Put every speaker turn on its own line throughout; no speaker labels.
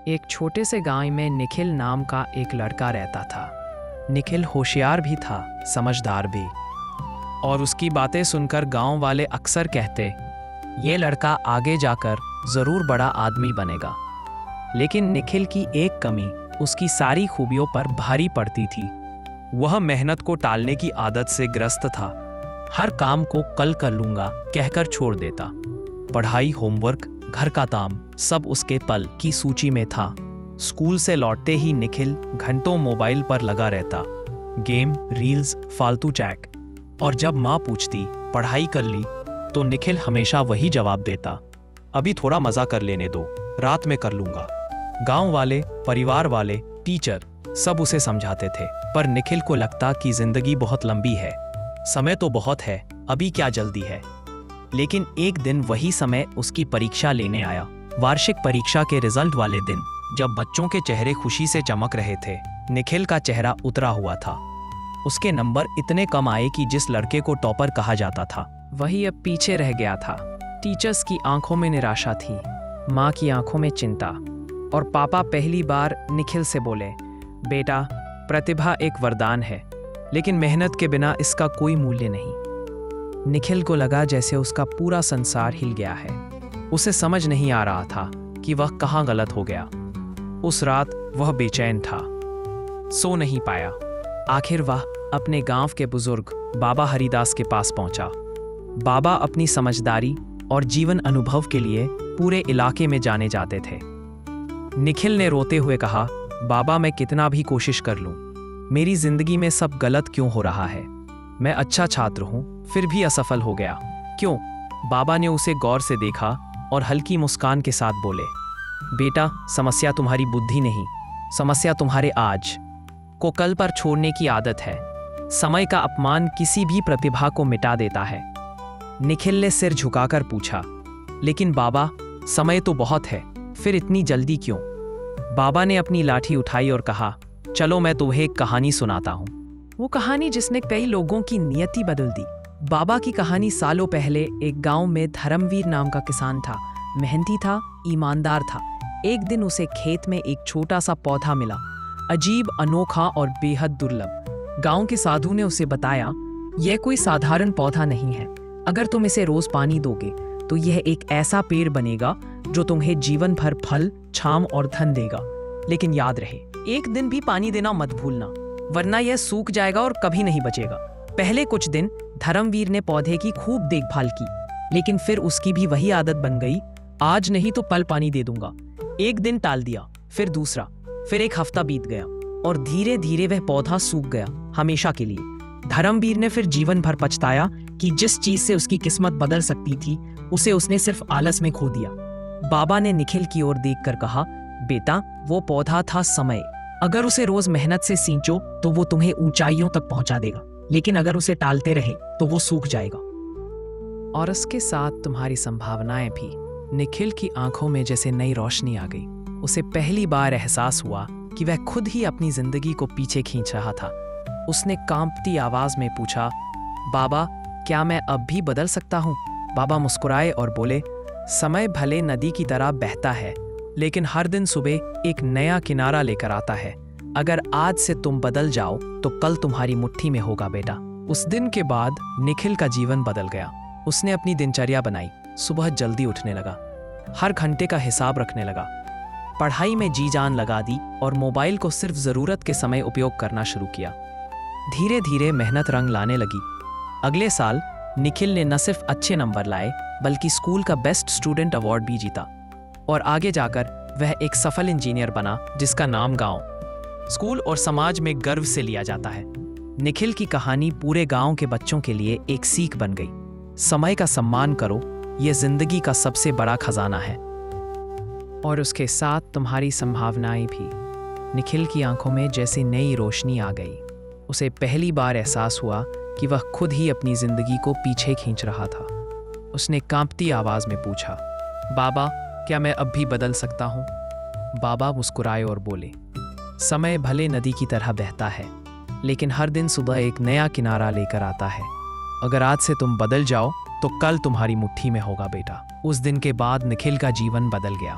एक छोटे से गांव में निखिल नाम का एक लड़का रहता था। निखिल होशियार भी था, समझदार भी, और उसकी बातें सुनकर गांव वाले अक्सर कहते, ये लड़का आगे जाकर जरूर बड़ा आदमी बनेगा। लेकिन निखिल की एक कमी उसकी सारी खूबियों पर भारी पड़ती थी। वह मेहनत को टालने की आदत से ग्रस्त था। हर काम को कल कर लूंगा कहकर छोड़ देता। पढ़ाई, होमवर्क, घर का काम सब उसके पल की सूची में था। स्कूल से लौटते ही निखिल घंटों मोबाइल पर लगा रहता, गेम, रील्स, फालतू चैट। और जब माँ पूछती पढ़ाई कर ली तो निखिल हमेशा वही जवाब देता, अभी थोड़ा मजा कर लेने दो, रात में कर लूंगा। गांव वाले, परिवार वाले, टीचर सब उसे समझाते थे, पर निखिल को लगता कि जिंदगी बहुत लंबी है, समय तो बहुत है, अभी क्या जल्दी है। लेकिन एक दिन वही समय उसकी परीक्षा लेने आया। वार्षिक परीक्षा के रिजल्ट वाले दिन, जब बच्चों के चेहरे खुशी से चमक रहे थे, निखिल का चेहरा उतरा हुआ था। उसके नंबर इतने कम आए कि जिस लड़के को टॉपर कहा जाता था, वही अब पीछे रह गया था। टीचर्स की आंखों में निराशा थी, माँ की आंखों में चिंता, और पापा पहली बार निखिल से बोले, बेटा, प्रतिभा एक वरदान है, लेकिन मेहनत के बिना इसका कोई मूल्य नहीं। निखिल को लगा जैसे उसका पूरा संसार हिल गया है। उसे समझ नहीं आ रहा था कि वह कहाँ गलत हो गया। उस रात वह बेचैन था, सो नहीं पाया। आखिर वह अपने गांव के बुजुर्ग बाबा हरिदास के पास पहुंचा। बाबा अपनी समझदारी और जीवन अनुभव के लिए पूरे इलाके में जाने जाते थे। निखिल ने रोते हुए कहा, बाबा, मैं कितना भी कोशिश कर लूं, मेरी जिंदगी में सब गलत क्यों हो रहा है? मैं अच्छा छात्र हूं, फिर भी असफल हो गया, क्यों? बाबा ने उसे गौर से देखा और हल्की मुस्कान के साथ बोले, बेटा, समस्या तुम्हारी बुद्धि नहीं, समस्या तुम्हारे आज को कल पर छोड़ने की आदत है। समय का अपमान किसी भी प्रतिभा को मिटा देता है। निखिल ने सिर झुकाकर पूछा, लेकिन बाबा, समय तो बहुत है, फिर इतनी जल्दी क्यों? बाबा ने अपनी लाठी उठाई और कहा, चलो मैं तुम्हें एक कहानी सुनाता हूँ। वो कहानी जिसने कई लोगों की नियति बदल दी। बाबा की कहानी सालों पहले एक गांव में धर्मवीर नाम का किसान था। मेहनती था, ईमानदार था। एक दिन उसे खेत में एक छोटा सा पौधा मिला, अजीब, अनोखा और बेहद दुर्लभ। गांव के साधु ने उसे बताया, यह कोई साधारण पौधा नहीं है। अगर तुम इसे रोज पानी दोगे तो यह एक ऐसा पेड़ बनेगा जो तुम्हें जीवन भर फल, छांव और धन देगा। लेकिन याद रहे, एक दिन भी पानी देना मत भूलना, वरना यह सूख जाएगा और कभी नहीं बचेगा। पहले कुछ दिन धर्मवीर ने पौधे की खूब देखभाल की, लेकिन फिर उसकी भी वही आदत बन गई, आज नहीं तो कल पानी दे दूंगा। एक दिन टाल दिया, फिर दूसरा, फिर एक हफ्ता बीत गया और धीरे धीरे वह पौधा सूख गया, हमेशा के लिए। धर्मवीर ने फिर जीवन भर पछताया कि जिस चीज से उसकी किस्मत बदल सकती थी, उसे उसने सिर्फ आलस में खो दिया। बाबा ने निखिल की ओर देखकर कहा, बेटा, वो पौधा था समय। अगर उसे रोज मेहनत से सींचो तो वो तुम्हें ऊंचाइयों तक पहुंचा देगा, लेकिन अगर उसे टालते रहे तो वो सूख जाएगा। और उसके साथ तुम्हारी संभावनाएं भी। निखिल की आंखों में जैसे नई रोशनी आ गई। उसे पहली बार एहसास हुआ कि वह खुद ही अपनी जिंदगी को पीछे खींच रहा था। उसने कांपती आवाज में पूछा, बाबा, क्या मैं अब भी बदल सकता हूँ? बाबा मुस्कुराए और बोले, समय भले नदी की तरह बहता है, लेकिन हर दिन सुबह एक नया किनारा लेकर आता है। अगर आज से तुम बदल जाओ तो कल तुम्हारी मुट्ठी में होगा, बेटा। उस दिन के बाद निखिल का जीवन बदल गया। उसने अपनी दिनचर्या बनाई, सुबह जल्दी उठने लगा, हर घंटे का हिसाब रखने लगा, पढ़ाई में जी जान लगा दी और मोबाइल को सिर्फ जरूरत के समय उपयोग करना शुरू किया। धीरे धीरे मेहनत रंग लाने लगी। अगले साल निखिल ने न सिर्फ अच्छे नंबर लाए, बल्कि स्कूल का बेस्ट स्टूडेंट अवार्ड भी जीता, और आगे जाकर वह एक सफल इंजीनियर बना, जिसका नाम गांव, स्कूल और समाज में गर्व से लिया जाता है। निखिल की कहानी पूरे गांव के बच्चों के लिए एक सीख बन गई। समय का सम्मान करो, यह जिंदगी का सबसे बड़ा खजाना है। और उसके साथ तुम्हारी संभावनाएं भी। निखिल की आंखों में जैसी नई रोशनी आ गई। उसे पहली बार एहसास हुआ कि वह खुद ही अपनी जिंदगी को पीछे खींच रहा था। उसने कांपती आवाज में पूछा, बाबा, क्या मैं अब भी बदल सकता हूँ? बाबा मुस्कुराए और बोले, समय भले नदी की तरह बहता है, लेकिन हर दिन सुबह एक नया किनारा लेकर आता है। अगर आज से तुम बदल जाओ तो कल तुम्हारी मुट्ठी में होगा, बेटा। उस दिन के बाद निखिल का जीवन बदल गया।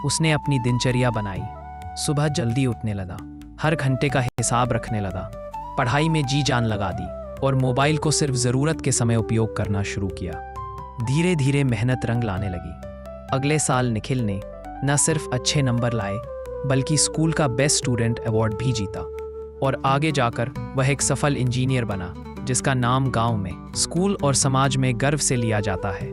उसने अपनी दिनचर्या बनाई। सुबह जल्दी उठने लगा, हर घंटे का हिसाब रखने लगा, पढ़ाई में जी जान लगा दी और मोबाइल को सिर्फ ज़रूरत के समय उपयोग करना शुरू किया। धीरे धीरे मेहनत रंग लाने लगी। अगले साल निखिल ने न सिर्फ अच्छे नंबर लाए बल्कि स्कूल का बेस्ट स्टूडेंट अवार्ड भी जीता और आगे जाकर वह एक सफल इंजीनियर बना जिसका नाम गांव में, स्कूल और समाज में गर्व से लिया जाता है।